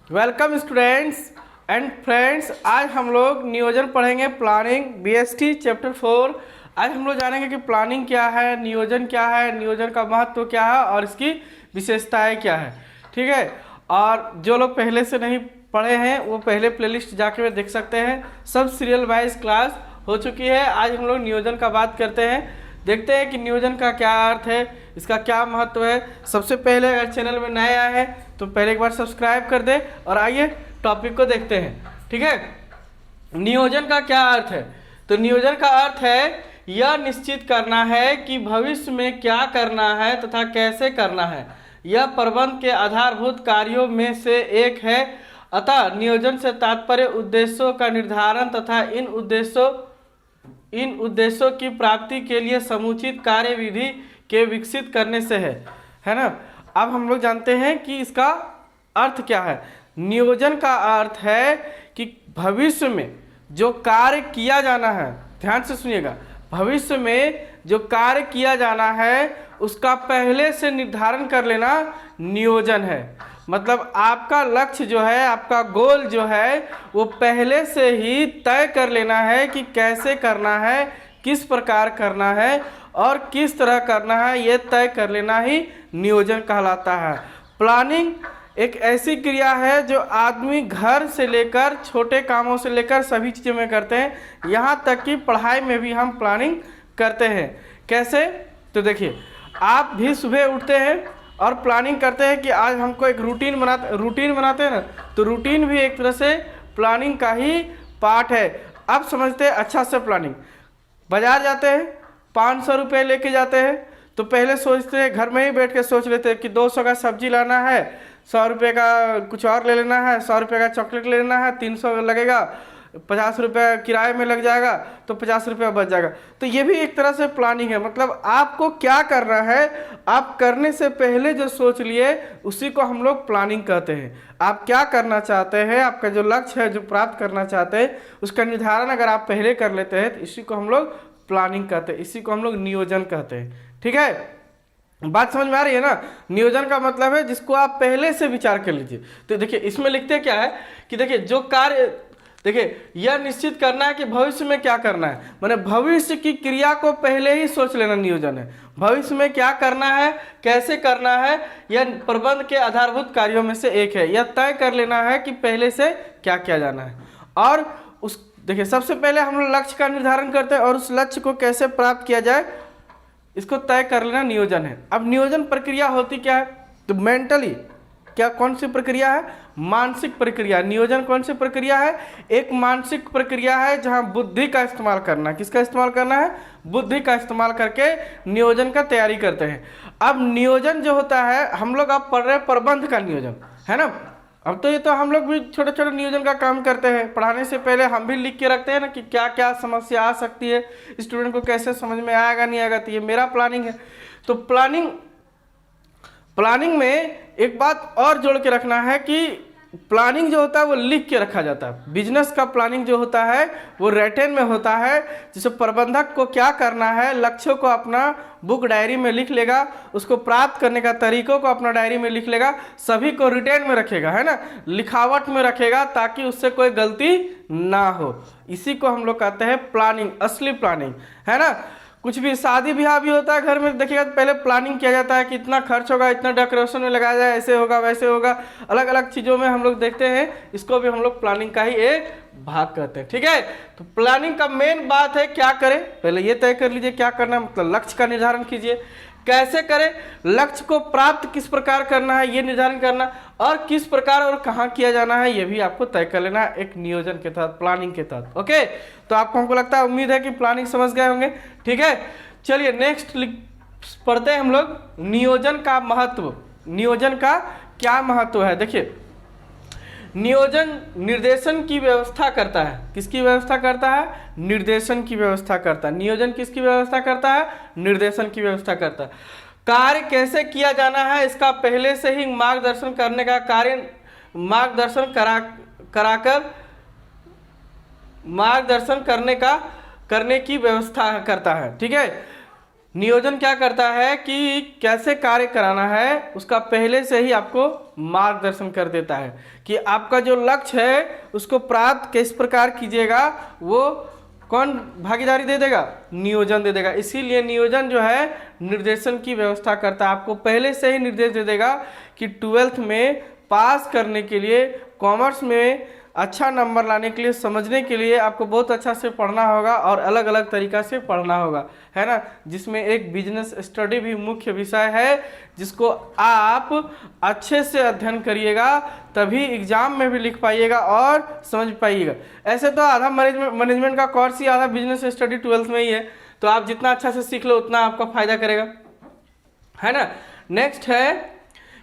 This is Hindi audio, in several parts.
Welcome students and friends. आज हम लोग नियोजन पढ़ेंगे, प्लानिंग बीएसटी चैप्टर 4। आज हम लोग जानेंगे कि प्लानिंग क्या है, नियोजन क्या है, नियोजन का महत्व क्या है और इसकी विशेषताएं क्या है। ठीक है, और जो लोग पहले से नहीं पढ़े हैं वो पहले प्लेलिस्ट जाके देख सकते हैं। सब सीरियल वाइज क्लास हो चुकी है। आज हम लोग नियोजन का बात करते हैं, देखते हैं कि नियोजन का क्या अर्थ है, इसका क्या महत्व है। सबसे पहले अगर चैनल में नए आए हैं तो पहले एक बार सब्सक्राइब कर दे और आइए टॉपिक को देखते हैं। ठीक है, नियोजन का क्या अर्थ है? तो नियोजन का अर्थ है यह निश्चित करना है कि भविष्य में क्या करना है तथा कैसे करना है। यह प्रबंध के आधारभूत कार्यों में से एक है। अतः नियोजन से तात्पर्य उद्देश्यों का निर्धारण तथा इन उद्देश्यों की प्राप्ति के लिए समुचित कार्यविधि के विकसित करने से है ना। अब हम लोग जानते हैं कि इसका अर्थ क्या है। नियोजन का अर्थ है कि भविष्य में जो कार्य किया जाना है, ध्यान से सुनिएगा, भविष्य में जो कार्य किया जाना है उसका पहले से निर्धारण कर लेना नियोजन है। मतलब आपका लक्ष्य जो है, आपका गोल जो है वो पहले से ही तय कर लेना है कि कैसे करना है, किस प्रकार करना है और किस तरह करना है, ये तय कर लेना ही नियोजन कहलाता है। प्लानिंग एक ऐसी क्रिया है जो आदमी घर से लेकर छोटे कामों से लेकर सभी चीज़ों में करते हैं। यहाँ तक कि पढ़ाई में भी हम प्लानिंग करते हैं। कैसे? तो देखिए, आप भी सुबह उठते हैं और प्लानिंग करते हैं कि आज हमको एक रूटीन बनाते हैं ना, तो रूटीन भी एक तरह से प्लानिंग का ही पार्ट है। अब समझते हैं अच्छा से प्लानिंग। बाजार जाते हैं, 500 रुपये लेके जाते हैं, तो पहले सोचते हैं, घर में ही बैठ के सोच लेते हैं कि 200 का सब्जी लाना है, 100 रुपये का कुछ और ले लेना है, 100 रुपये का चॉकलेट ले लेना है, 300 लगेगा, 50 रुपये किराए में लग जाएगा तो 50 रुपये बच जाएगा। तो ये भी एक तरह से प्लानिंग है। मतलब आपको क्या करना है, आप करने से पहले जो सोच लिए उसी को हम लोग प्लानिंग कहते हैं। आप क्या करना चाहते हैं, आपका जो लक्ष्य है, जो प्राप्त करना चाहते हैं, उसका निर्धारण अगर आप पहले कर लेते हैं तो इसी को हम लोग प्लानिंग कहते हैं, इसी को हम लोग नियोजन कहते हैं। ठीक है, बात समझ में आ रही है ना। नियोजन का मतलब है जिसको आप पहले से विचार कर लीजिए। तो देखिए इसमें लिखते क्या है कि देखिए जो कार्य, देखिए यह निश्चित करना है कि भविष्य में क्या करना है, माने भविष्य की क्रिया को पहले ही सोच लेना नियोजन है। भविष्य में क्या करना है, कैसे करना है, यह प्रबंध के आधारभूत कार्यों में से एक है। यह तय कर लेना है कि पहले से क्या किया जाना है। और उस देखिए सबसे पहले हम लोग लक्ष्य का निर्धारण करते हैं और उस लक्ष्य को कैसे प्राप्त किया जाए इसको तय कर लेना नियोजन है। अब नियोजन प्रक्रिया होती क्या है? तो मेंटली क्या, कौन सी प्रक्रिया है? मानसिक प्रक्रिया। नियोजन कौन सी प्रक्रिया है? एक मानसिक प्रक्रिया है जहां बुद्धि का इस्तेमाल करना है। किसका इस्तेमाल करना है? बुद्धि का इस्तेमाल करके नियोजन का तैयारी करते हैं। अब नियोजन जो होता है, हम लोग अब पढ़ रहे हैं प्रबंध का नियोजन, है ना। अब तो ये तो हम लोग भी छोटे छोटे नियोजन का काम करते हैं। पढ़ाने से पहले हम भी लिख के रखते हैं ना कि क्या क्या समस्या आ सकती है, स्टूडेंट को कैसे समझ में आएगा नहीं आएगा। तो ये मेरा प्लानिंग है। तो प्लानिंग में एक बात और जोड़ के रखना है कि प्लानिंग जो होता है वो लिख के रखा जाता है। बिजनेस का प्लानिंग जो होता है वो रिटन में होता है, जिससे प्रबंधक को क्या करना है, लक्ष्यों को अपना बुक डायरी में लिख लेगा, उसको प्राप्त करने का तरीकों को अपना डायरी में लिख लेगा, सभी को रिटन में रखेगा, है ना, लिखावट में रखेगा ताकि उससे कोई गलती ना हो। इसी को हम लोग कहते हैं प्लानिंग, असली प्लानिंग, है ना। कुछ भी शादी ब्याह भी होता है घर में, देखिएगा तो पहले प्लानिंग किया जाता है कि इतना खर्च होगा, इतना डेकोरेशन में लगाया जाए, ऐसे होगा वैसे होगा, अलग अलग चीज़ों में हम लोग देखते हैं। इसको भी हम लोग प्लानिंग का ही एक भाग कहते हैं। ठीक है, तो प्लानिंग का मेन बात है क्या करें, पहले ये तय कर लीजिए क्या करना है, मतलब लक्ष्य का निर्धारण कीजिए, कैसे करें, लक्ष्य को प्राप्त किस प्रकार करना है ये निर्धारण करना, और किस प्रकार और कहाँ किया जाना है ये भी आपको तय कर लेना एक नियोजन के तहत, प्लानिंग के तहत। ओके, तो आपको, हमको लगता है, उम्मीद है कि प्लानिंग समझ गए होंगे। ठीक है, चलिए नेक्स्ट पढ़ते हैं हम लोग नियोजन का महत्व। नियोजन का क्या महत्व है? देखिए, नियोजन निर्देशन की व्यवस्था करता है। किसकी व्यवस्था करता है? निर्देशन की व्यवस्था करता है। नियोजन किसकी व्यवस्था करता है? निर्देशन की व्यवस्था करता है। कार्य कैसे किया जाना है इसका पहले से ही मार्गदर्शन करने का कार्य, मार्गदर्शन करने की व्यवस्था करता है। ठीक है, नियोजन क्या करता है कि कैसे कार्य कराना है उसका पहले से ही आपको मार्गदर्शन कर देता है कि आपका जो लक्ष्य है उसको प्राप्त किस प्रकार कीजिएगा, वो कौन भागीदारी दे देगा, नियोजन दे देगा। इसीलिए नियोजन जो है निर्देशन की व्यवस्था करता है, आपको पहले से ही निर्देश दे देगा कि 12th में पास करने के लिए, कॉमर्स में अच्छा नंबर लाने के लिए, समझने के लिए आपको बहुत अच्छा से पढ़ना होगा और अलग अलग तरीक़ा से पढ़ना होगा, है ना। जिसमें एक बिजनेस स्टडी भी मुख्य विषय है, जिसको आप अच्छे से अध्ययन करिएगा तभी एग्जाम में भी लिख पाइएगा और समझ पाइएगा। ऐसे तो आधा मैनेजमेंट का कोर्स ही आधा बिजनेस स्टडी 12th में ही है, तो आप जितना अच्छा से सीख लो उतना आपका फायदा करेगा, है ना। नेक्स्ट है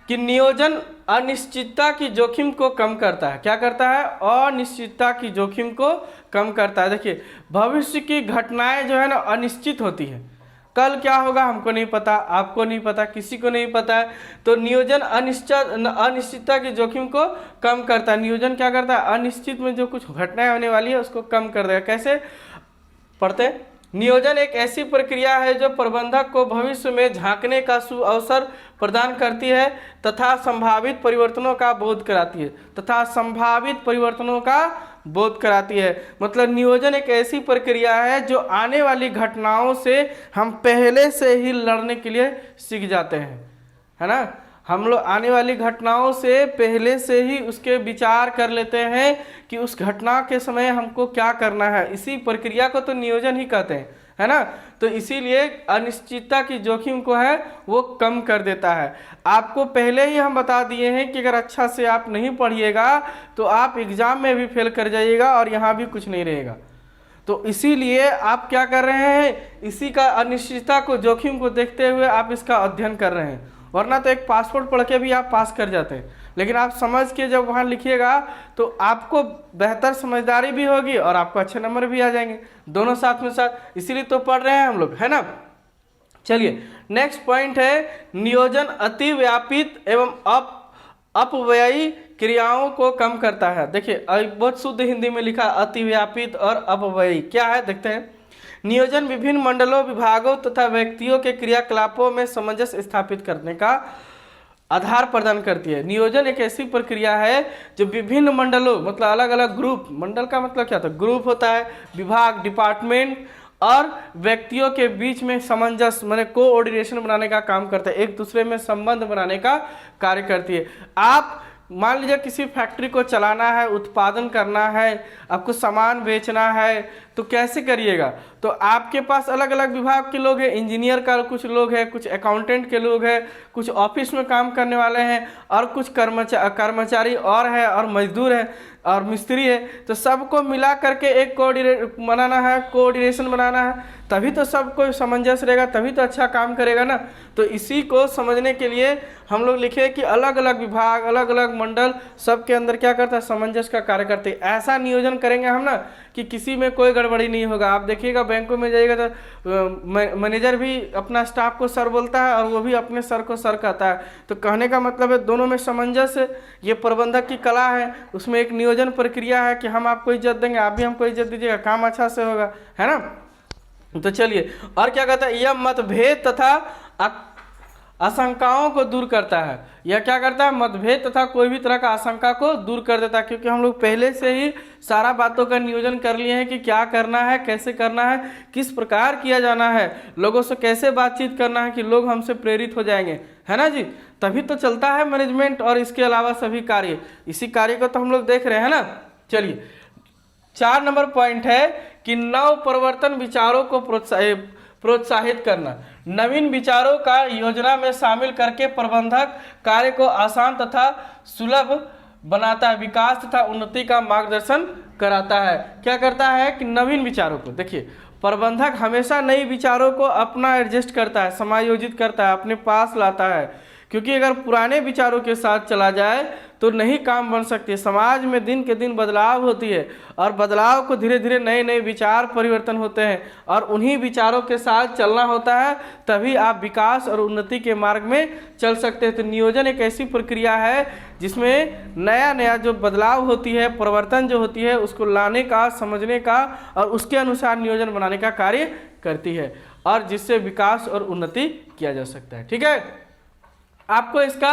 कि नियोजन अनिश्चितता की जोखिम को कम करता है। क्या करता है? अनिश्चितता की जोखिम को कम करता है। देखिए, भविष्य की घटनाएं जो है ना अनिश्चित होती है, कल क्या होगा हमको नहीं पता, आपको नहीं पता, किसी को नहीं पता है। तो नियोजन अनिश्चितता की जोखिम को कम करता है। नियोजन क्या करता है? अनिश्चित में जो कुछ घटनाएं होने वाली है उसको कम कर देगा। कैसे पढ़ते हैं? नियोजन एक ऐसी प्रक्रिया है जो प्रबंधक को भविष्य में झांकने का अवसर प्रदान करती है तथा संभावित परिवर्तनों का बोध कराती है। मतलब नियोजन एक ऐसी प्रक्रिया है जो आने वाली घटनाओं से हम पहले से ही लड़ने के लिए सीख जाते हैं, है ना। हम लोग आने वाली घटनाओं से पहले से ही उसके विचार कर लेते हैं कि उस घटना के समय हमको क्या करना है। इसी प्रक्रिया को तो नियोजन ही कहते हैं, है ना। तो इसीलिए अनिश्चितता की जोखिम को है वो कम कर देता है। आपको पहले ही हम बता दिए हैं कि अगर अच्छा से आप नहीं पढ़िएगा तो आप एग्जाम में भी फेल कर जाइएगा और यहाँ भी कुछ नहीं रहेगा। तो इसीलिए आप क्या कर रहे हैं, इसी का अनिश्चितता को, जोखिम को देखते हुए आप इसका अध्ययन कर रहे हैं। वरना तो एक पासपोर्ट पढ़ के भी आप पास कर जाते हैं, लेकिन आप समझ के जब वहाँ लिखिएगा तो आपको बेहतर समझदारी भी होगी और आपको अच्छे नंबर भी आ जाएंगे, दोनों साथ में साथ। इसीलिए तो पढ़ रहे हैं हम लोग, है ना। चलिए, नेक्स्ट पॉइंट है नियोजन अतिव्यापित एवं अपव्ययी क्रियाओं को कम करता है। देखिए, बहुत शुद्ध हिंदी में लिखा अतिव्यापित और अपव्ययी क्या है, देखते हैं। नियोजन विभिन्न मंडलों, विभागों तथा व्यक्तियों के क्रियाकलापों में सामंजस्य स्थापित करने का आधार प्रदान करती है। नियोजन एक ऐसी प्रक्रिया है जो विभिन्न मंडलों, मतलब अलग अलग ग्रुप, मंडल का मतलब क्या था, ग्रुप होता है, विभाग, डिपार्टमेंट और व्यक्तियों के बीच में सामंजस्य माने कोऑर्डिनेशन बनाने का काम करता है, एक दूसरे में संबंध बनाने का कार्य करती है। आप मान लीजिए किसी फैक्ट्री को चलाना है, उत्पादन करना है, आपको सामान बेचना है, तो कैसे करिएगा? तो आपके पास अलग अलग विभाग के लोग हैं, इंजीनियर का कुछ लोग हैं, कुछ अकाउंटेंट के लोग हैं, कुछ ऑफिस में काम करने वाले हैं और कुछ कर्मचारी और है और मजदूर है और मिस्त्री है। तो सबको मिला करके एक कोऑर्डिनेशन बनाना है, तभी तो सबको सामंजस्य रहेगा, तभी तो अच्छा काम करेगा ना। तो इसी को समझने के लिए हम लोग लिखे कि अलग अलग विभाग, अलग अलग मंडल, सबके अंदर क्या करता है, सामंजस्य का कार्य करते हैं। ऐसा नियोजन करेंगे हम ना कि किसी में कोई गड़बड़ी नहीं होगा। आप देखिएगा बैंकों में जाइएगा तो मैनेजर भी अपना स्टाफ को सर बोलता है और वो भी अपने सर को सर कहता है। तो कहने का मतलब है दोनों में सामंजस्य, ये प्रबंधक की कला है। उसमें एक नियोजन प्रक्रिया है कि हम आपको इज्जत देंगे, आप भी हमको इज्जत दीजिएगा, काम अच्छा से होगा, है ना। तो चलिए, और क्या कहता है, यह मतभेद तथा आशंकाओं को दूर करता है। यह क्या करता है, मतभेद तथा कोई भी तरह का आशंका को दूर कर देता है, क्योंकि हम लोग पहले से ही सारा बातों का नियोजन कर लिए हैं कि क्या करना है, कैसे करना है, किस प्रकार किया जाना है, लोगों से कैसे बातचीत करना है कि लोग हमसे प्रेरित हो जाएंगे, है ना जी। तभी तो चलता है मैनेजमेंट और इसके अलावा सभी कार्य। इसी कार्य को तो हम लोग देख रहे हैं ना। चलिए, 4 नंबर पॉइंट है कि नव परिवर्तन विचारों को प्रोत्साहित करना। नवीन विचारों का योजना में शामिल करके प्रबंधक कार्य को आसान तथा सुलभ बनाता है, विकास तथा उन्नति का मार्गदर्शन कराता है। क्या करता है कि नवीन विचारों को, देखिए प्रबंधक हमेशा नई विचारों को अपना एडजस्ट करता है, समायोजित करता है, अपने पास लाता है, क्योंकि अगर पुराने विचारों के साथ चला जाए तो नहीं काम बन सकती। समाज में दिन के दिन बदलाव होती है और बदलाव को धीरे धीरे नए नए विचार परिवर्तन होते हैं और उन्हीं विचारों के साथ चलना होता है, तभी आप विकास और उन्नति के मार्ग में चल सकते हैं। तो नियोजन एक ऐसी प्रक्रिया है जिसमें नया नया जो बदलाव होती है, परिवर्तन जो होती है, उसको लाने का, समझने का और उसके अनुसार नियोजन बनाने का कार्य करती है। और जिससे विकास और उन्नति किया जा सकता है। ठीक है, आपको इसका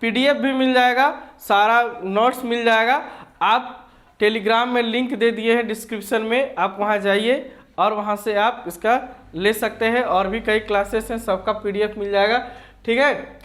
PDF भी मिल जाएगा, सारा नोट्स मिल जाएगा। आप टेलीग्राम में लिंक दे दिए हैं डिस्क्रिप्शन में, आप वहां जाइए और वहां से आप इसका ले सकते हैं। और भी कई क्लासेस हैं, सबका PDF मिल जाएगा। ठीक है,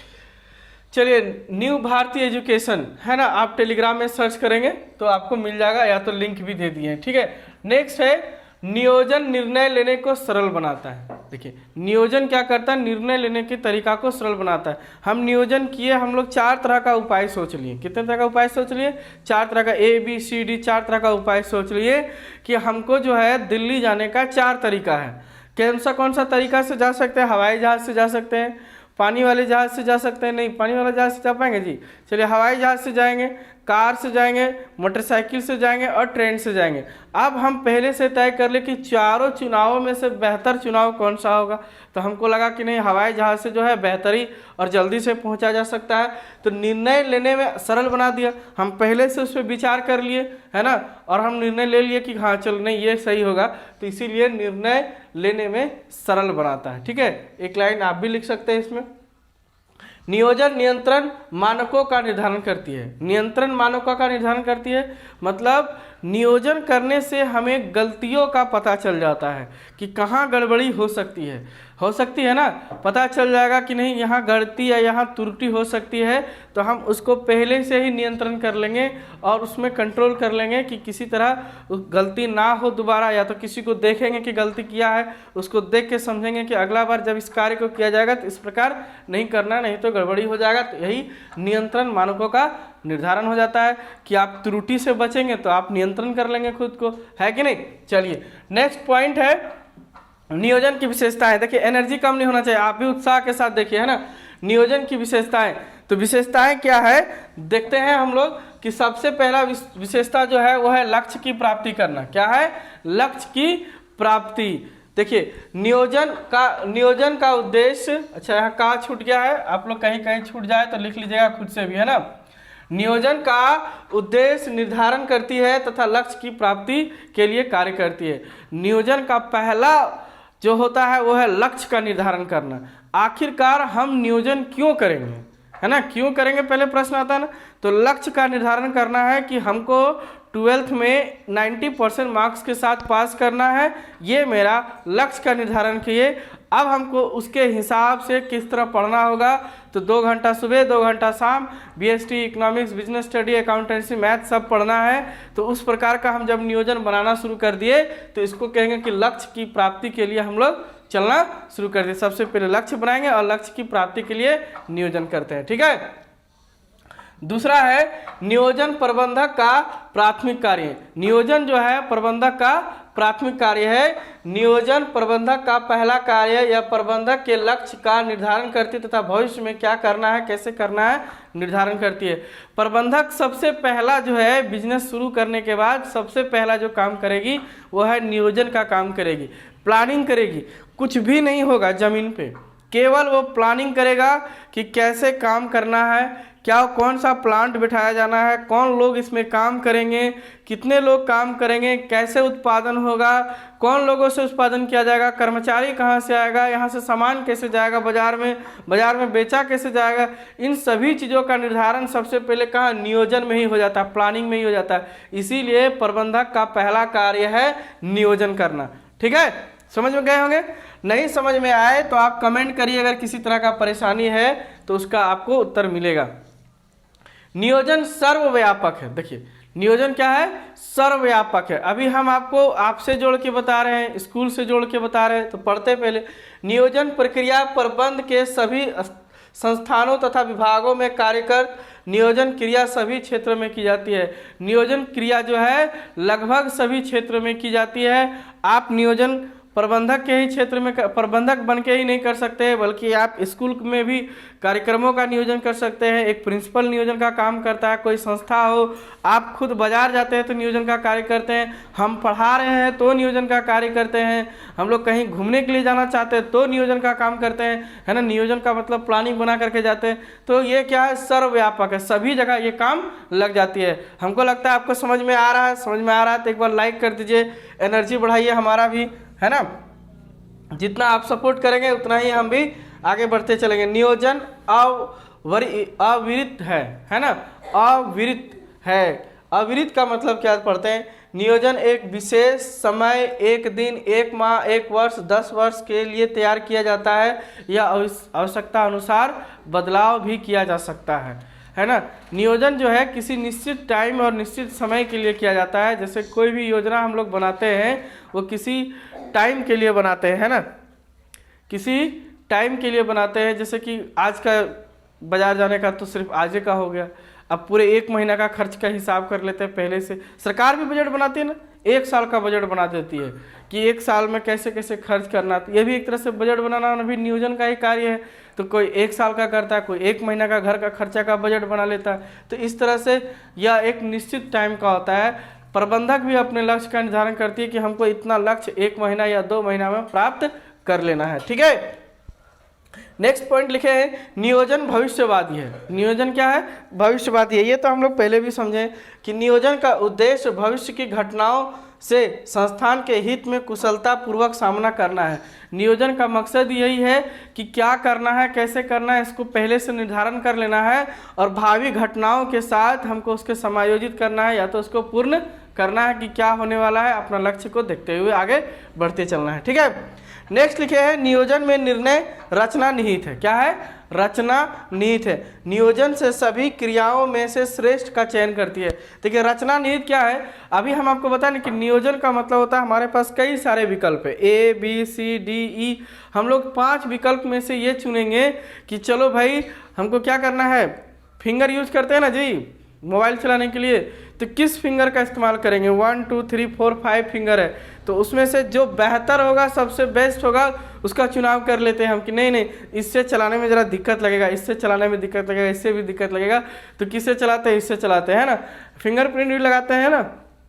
चलिए न्यू भारतीय एजुकेशन है ना, आप टेलीग्राम में सर्च करेंगे तो आपको मिल जाएगा, या तो लिंक भी दे दिए हैं। ठीक है, नेक्स्ट है नियोजन निर्णय लेने को सरल बनाता है। देखिए नियोजन क्या करता है, निर्णय लेने के तरीका को सरल बनाता है। हम नियोजन किए, हम लोग 4 तरह का उपाय सोच लिए। कितने तरह का उपाय सोच लिए? 4 तरह का, ABCD 4 तरह का उपाय सोच लिए कि हमको जो है दिल्ली जाने का 4 तरीका है। कौन सा तरीका से जा सकते हैं? हवाई जहाज से जा सकते हैं, पानी वाले जहाज से जा सकते हैं, नहीं पानी वाला जहाज से जा पाएंगे जी, चलिए हवाई जहाज से जाएंगे, कार से जाएंगे, मोटरसाइकिल से जाएंगे और ट्रेन से जाएंगे। अब हम पहले से तय कर ले कि चारों चुनावों में से बेहतर चुनाव कौन सा होगा, तो हमको लगा कि नहीं हवाई जहाज से जो है बेहतरी और जल्दी से पहुंचा जा सकता है, तो निर्णय लेने में सरल बना दिया। हम पहले से उस पर विचार कर लिए है ना, और हम निर्णय ले लिए कि हाँ चलो नहीं ये सही होगा, तो इसीलिए निर्णय लेने में सरल बनाता है। ठीक है, एक लाइन आप भी लिख सकते हैं इसमें। नियोजन नियंत्रण मानकों का निर्धारण करती है। नियंत्रण मानकों का निर्धारण करती है मतलब नियोजन करने से हमें गलतियों का पता चल जाता है कि कहाँ गड़बड़ी हो सकती है ना, पता चल जाएगा कि नहीं यहाँ गलती या यहाँ त्रुटि हो सकती है, तो हम उसको पहले से ही नियंत्रण कर लेंगे और उसमें कंट्रोल कर लेंगे कि किसी तरह गलती ना हो दोबारा, या तो किसी को देखेंगे कि गलती किया है, उसको देख के समझेंगे कि अगला बार जब इस कार्य को किया जाएगा तो इस प्रकार नहीं करना, नहीं तो गड़बड़ी हो जाएगा। तो यही नियंत्रण मानकों का निर्धारण हो जाता है कि आप त्रुटि से बचेंगे तो आप नियंत्रण कर लेंगे खुद को, है कि नहीं। चलिए नेक्स्ट पॉइंट है नियोजन की विशेषताएं। देखिए एनर्जी कम नहीं होना चाहिए, आप भी उत्साह के साथ देखिए है ना। नियोजन की विशेषताएं, तो विशेषताएं क्या है देखते हैं हम लोग कि सबसे पहला विशेषता जो है वो है लक्ष्य की प्राप्ति करना। क्या है? लक्ष्य की प्राप्ति। देखिए नियोजन का उद्देश्य, अच्छा यहाँ कहाँ छूट गया है, आप लोग कहीं कहीं छूट जाए तो लिख लीजिएगा खुद से भी है ना। नियोजन का उद्देश्य निर्धारण करती है तथा लक्ष्य की प्राप्ति के लिए कार्य करती है। नियोजन का पहला जो होता है वो है लक्ष्य का निर्धारण करना। आखिरकार हम नियोजन क्यों करेंगे, है ना, क्यों करेंगे पहले प्रश्न आता है ना। तो लक्ष्य का निर्धारण करना है कि हमको 12th में 90% मार्क्स के साथ पास करना है, ये मेरा लक्ष्य का निर्धारण किए। अब हमको उसके हिसाब से किस तरह पढ़ना होगा, तो 2 घंटा सुबह 2 घंटा शाम BST economics, business study, accountancy, math सब पढ़ना है। तो उस प्रकार का हम जब नियोजन बनाना शुरू कर दिए तो इसको कहेंगे कि लक्ष्य की प्राप्ति के लिए हम लोग चलना शुरू कर दिए। सबसे पहले लक्ष्य बनाएंगे और लक्ष्य की प्राप्ति के लिए नियोजन करते हैं। ठीक है, दूसरा है नियोजन प्रबंधक का प्राथमिक कार्य। नियोजन जो है प्रबंधक का प्राथमिक कार्य है। नियोजन प्रबंधक का पहला कार्य या प्रबंधक के लक्ष्य का निर्धारण करती है तथा भविष्य में क्या करना है, कैसे करना है, निर्धारण करती है। प्रबंधक सबसे पहला जो है बिजनेस शुरू करने के बाद सबसे पहला जो काम करेगी वो है नियोजन का काम करेगी, प्लानिंग करेगी। कुछ भी नहीं होगा जमीन पे, केवल वो प्लानिंग करेगा कि कैसे काम करना है, क्या कौन सा प्लांट बिठाया जाना है, कौन लोग इसमें काम करेंगे, कितने लोग काम करेंगे, कैसे उत्पादन होगा, कौन लोगों से उत्पादन किया जाएगा, कर्मचारी कहाँ से आएगा, यहाँ से सामान कैसे जाएगा बाजार में बेचा कैसे जाएगा। इन सभी चीज़ों का निर्धारण सबसे पहले कहाँ, नियोजन में ही हो जाता है, प्लानिंग में ही हो जाता है। इसीलिए प्रबंधक का पहला कार्य है नियोजन करना। ठीक है, समझ में गए होंगे। नहीं समझ में आए तो आप कमेंट करिए, अगर किसी तरह का परेशानी है तो उसका आपको उत्तर मिलेगा। नियोजन सर्वव्यापक है। देखिए नियोजन क्या है, सर्वव्यापक है। अभी हम आपको आपसे जोड़ के बता रहे हैं, स्कूल से जोड़ के बता रहे हैं, तो पढ़ते पहले। नियोजन प्रक्रिया प्रबंध के सभी संस्थानों तथा विभागों में कार्यरत नियोजन क्रिया सभी क्षेत्रों में की जाती है। नियोजन क्रिया जो है लगभग सभी क्षेत्रों में की जाती है। आप नियोजन प्रबंधक के ही क्षेत्र में प्रबंधक बन के ही नहीं कर सकते, बल्कि आप स्कूल में भी कार्यक्रमों का नियोजन कर सकते हैं। एक प्रिंसिपल नियोजन का काम करता है, कोई संस्था हो, आप खुद बाजार जाते हैं तो नियोजन का कार्य करते हैं, हम पढ़ा रहे हैं तो नियोजन का कार्य करते हैं, हम लोग कहीं घूमने के लिए जाना चाहते हैं तो नियोजन का काम करते हैं, है ना। नियोजन का मतलब प्लानिंग बना करके जाते हैं। तो ये क्या है, सर्वव्यापक है, सभी जगह ये काम लग जाती है। हमको लगता है आपको समझ में आ रहा है। समझ में आ रहा है तो एक बार लाइक कर दीजिए, एनर्जी बढ़ाइए हमारा भी, है ना। जितना आप सपोर्ट करेंगे उतना ही हम भी आगे बढ़ते चलेंगे। नियोजन अविरत है ना, अविरत है। अविरत का मतलब क्या पढ़ते हैं? नियोजन एक विशेष समय, एक दिन, एक माह, एक वर्ष, 10 वर्ष के लिए तैयार किया जाता है या आवश्यकता अनुसार बदलाव भी किया जा सकता है ना। नियोजन जो है किसी निश्चित टाइम और निश्चित समय के लिए किया जाता है। जैसे कोई भी योजना हम लोग बनाते हैं वो किसी टाइम के लिए बनाते हैं ना, किसी टाइम के लिए बनाते हैं। जैसे कि आज का बाजार जाने का तो सिर्फ आज का हो गया, अब पूरे 1 महीना का खर्च का हिसाब कर लेते हैं पहले से। सरकार भी बजट बनाती है ना, 1 साल का बजट बना देती है कि 1 साल में कैसे कैसे खर्च करना। ये भी एक तरह से बजट बनाना भी नियोजन का ही कार्य है। तो कोई 1 साल का करता है, कोई 1 महीना का घर का खर्चा का बजट बना लेता है। तो इस तरह से यह एक निश्चित टाइम का होता है। प्रबंधक भी अपने लक्ष्य का निर्धारण करती है कि हमको इतना लक्ष्य 1 महीना या 2 महीना में प्राप्त कर लेना है। ठीक है, नेक्स्ट पॉइंट लिखे हैं नियोजन भविष्यवादी है। नियोजन क्या है? भविष्यवादी है। ये तो हम लोग पहले भी समझे कि नियोजन का उद्देश्य भविष्य की घटनाओं से संस्थान के हित में कुशलता पूर्वक सामना करना है। नियोजन का मकसद यही है कि क्या करना है, कैसे करना है, इसको पहले से निर्धारण कर लेना है और भावी घटनाओं के साथ हमको उसके समायोजित करना है या तो उसको पूर्ण करना है कि क्या होने वाला है, अपना लक्ष्य को देखते हुए आगे बढ़ते चलना है। ठीक है, नेक्स्ट लिखे हैं नियोजन में निर्णय रचना निहित है। क्या है? रचना निहित है। नियोजन से सभी क्रियाओं में से श्रेष्ठ का चयन करती है। देखिए रचना निहित क्या है, अभी हम आपको बताएं कि नियोजन का मतलब होता है हमारे पास कई सारे विकल्प है, A B C D E। हम लोग 5 विकल्प में से ये चुनेंगे कि चलो भाई हमको क्या करना है। फिंगर यूज करते हैं ना जी मोबाइल चलाने के लिए, तो किस फिंगर का इस्तेमाल करेंगे? 1 2 3 4 5 फिंगर है, तो उसमें से जो बेहतर होगा, सबसे बेस्ट होगा, उसका चुनाव कर लेते हैं हम कि नहीं नहीं इससे चलाने में ज़रा दिक्कत लगेगा, इससे चलाने में दिक्कत लगेगा, इससे भी दिक्कत लगेगा, तो किससे चलाते हैं? इससे चलाते हैं ना। फिंगरप्रिंट भी लगाते हैं ना,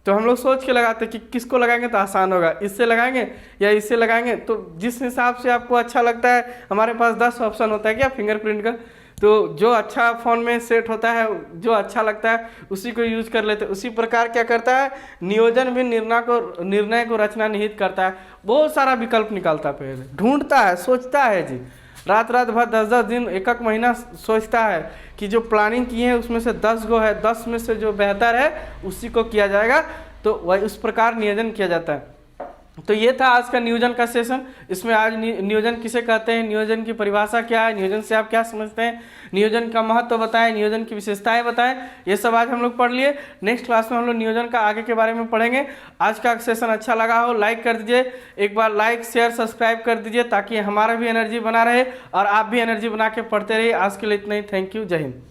तो हम लोग सोच के लगाते हैं कि किसको लगाएंगे तो आसान होगा, इससे लगाएंगे या इससे लगाएंगे। तो जिस हिसाब से आपको अच्छा लगता है, हमारे पास 10 ऑप्शन होता है क्या फिंगरप्रिंट का, तो जो अच्छा फ़ोन में सेट होता है, जो अच्छा लगता है उसी को यूज कर लेते हैं। उसी प्रकार क्या करता है नियोजन भी निर्णय को रचना निहित करता है। बहुत सारा विकल्प निकालता है, पहले ढूंढता है, सोचता है जी, रात भर 10-10 दिन 1-1 महीना सोचता है कि जो प्लानिंग किए हैं उसमें से 10 गो है, 10 में से जो बेहतर है उसी को किया जाएगा। तो वह उस प्रकार नियोजन किया जाता है। तो ये था आज का नियोजन का सेशन। इसमें आज नियोजन किसे कहते हैं, नियोजन की परिभाषा क्या है, नियोजन से आप क्या समझते हैं, नियोजन का महत्व बताएं, नियोजन की विशेषताएं बताएं, ये सब आज हम लोग पढ़ लिए। नेक्स्ट क्लास में हम लोग नियोजन का आगे के बारे में पढ़ेंगे। आज का सेशन अच्छा लगा हो लाइक कर दीजिए, एक बार लाइक शेयर सब्सक्राइब कर दीजिए ताकि हमारा भी एनर्जी बना रहे और आप भी एनर्जी बना के पढ़ते रहिए। आज के लिए इतना ही, थैंक यू, जय हिंद।